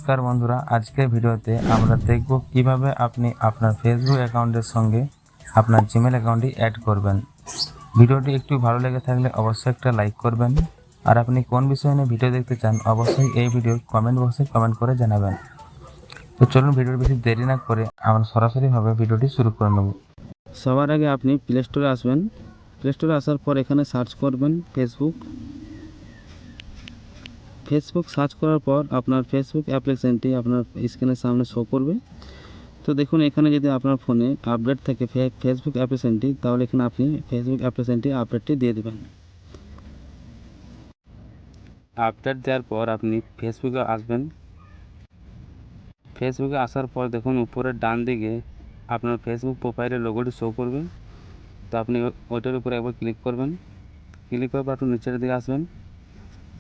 নমস্কার বন্ধুরা, আজকের ভিডিওতে আমরা দেখব কিভাবে আপনি আপনার ফেসবুক অ্যাকাউন্টের সঙ্গে আপনার জিমেল অ্যাকাউন্টটি অ্যাড করবেন। ভিডিওটি একটু ভালো লেগে থাকলে অবশ্যই একটা লাইক করবেন, আর আপনি কোন বিষয় নিয়ে ভিডিও দেখতে চান অবশ্যই এই ভিডিওর কমেন্ট বক্সে কমেন্ট করে জানাবেন। তো চলুন ভিডিওর বেশি দেরি না করে আমরা সরাসরিভাবে ভিডিওটি শুরু করে নেব। সবার আগে আপনি প্লে স্টোরে আসবেন। প্লে স্টোরে আসার পর এখানে সার্চ করবেন ফেসবুক সার্চ করার পর আপনার ফেসবুক অ্যাপ্লিকেশনটি আপনার স্ক্রিনের সামনে শো করবে। তো দেখুন, এখানে যদি আপনার ফোনে আপডেট থাকে ফেসবুক অ্যাপ্লিকেশনটি, তাহলে এখানে আপনি ফেসবুক অ্যাপ্লিকেশনটি আপডেটটি দিয়ে দেবেন। আপডেট দেওয়ার পর আপনি ফেসবুকে আসবেন। ফেসবুকে আসার পর দেখুন উপরের ডান দিকে আপনার ফেসবুক প্রোফাইলের লোগোটি শো করবে। তো আপনি ওইটার উপরে একবার ক্লিক করবেন। ক্লিক করার পর একটু নিচের দিকে আসবেন।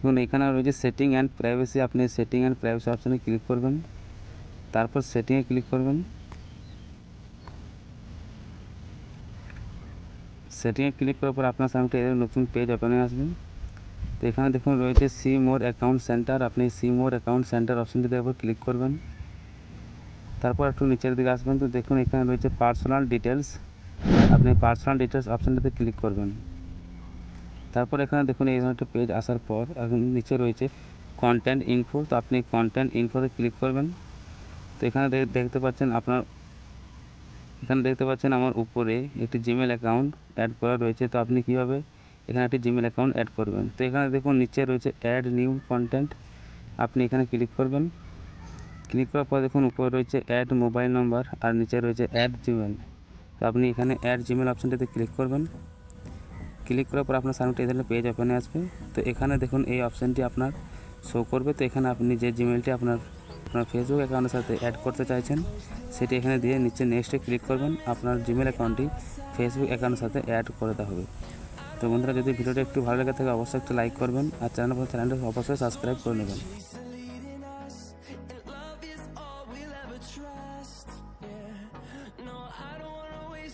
দেখুন এখানে রয়েছে সেটিং অ্যান্ড প্রাইভেসি, আপনি সেটিং অ্যান্ড প্রাইভেসি অপশানে ক্লিক করবেন। তারপর সেটিংয়ে ক্লিক করবেন। সেটিংয়ে ক্লিক করার পর আপনার সামনে এর নতুন পেজ ওপেন হয়ে আসবে। তো এখানে দেখুন রয়েছে সি মোর অ্যাকাউন্ট সেন্টার, আপনি সি মোর অ্যাকাউন্ট সেন্টার অপশানটিতে একবার ক্লিক করবেন। তারপর একটু নিচের দিকে আসবেন। তো দেখুন এখানে রয়েছে পার্সোনাল ডিটেলস, আপনি পার্সোনাল ডিটেলস অপশানটিতে ক্লিক করবেন। তারপর এখানে দেখুন এই ধরনের একটা পেজ আসার পর এখন নিচে রয়েছে কন্টেন্ট ইনফো, তো আপনি কন্টেন্ট ইনফোতে ক্লিক করবেন। তো এখানে দেখতে পাচ্ছেন আমার উপরে একটি জিমেল অ্যাকাউন্ট অ্যাড করা রয়েছে। তো আপনি কীভাবে এখানে একটি জিমেল অ্যাকাউন্ট অ্যাড করবেন, তো এখানে দেখুন নিচে রয়েছে অ্যাড নিউ কন্টেন্ট, আপনি এখানে ক্লিক করবেন। ক্লিক করার পর দেখুন উপরে রয়েছে অ্যাড মোবাইল নাম্বার আর নিচে রয়েছে অ্যাড জিমেল, তো আপনি এখানে অ্যাড জিমেল অপশানটিতে ক্লিক করবেন। ক্লিক করার পর আপনার সামনে এই ধরনের পেজ ওপেনে আসবে। তো এখানে দেখুন এই অপশানটি আপনার শো করবে। তো এখানে আপনি যে জিমেলটি আপনার ফেসবুক অ্যাকাউন্টের সাথে অ্যাড করতে চাইছেন সেটি এখানে দিয়ে নিচে নেক্সটে ক্লিক করবেন। আপনার জিমেল অ্যাকাউন্টটি ফেসবুক অ্যাকাউন্টের সাথে অ্যাড করে দেওয়া হবে। তো বন্ধুরা, যদি ভিডিওটা একটু ভালো লেগে থাকে অবশ্যই একটু লাইক করবেন, আর চ্যানেলটা অবশ্যই সাবস্ক্রাইব করে নেবেন।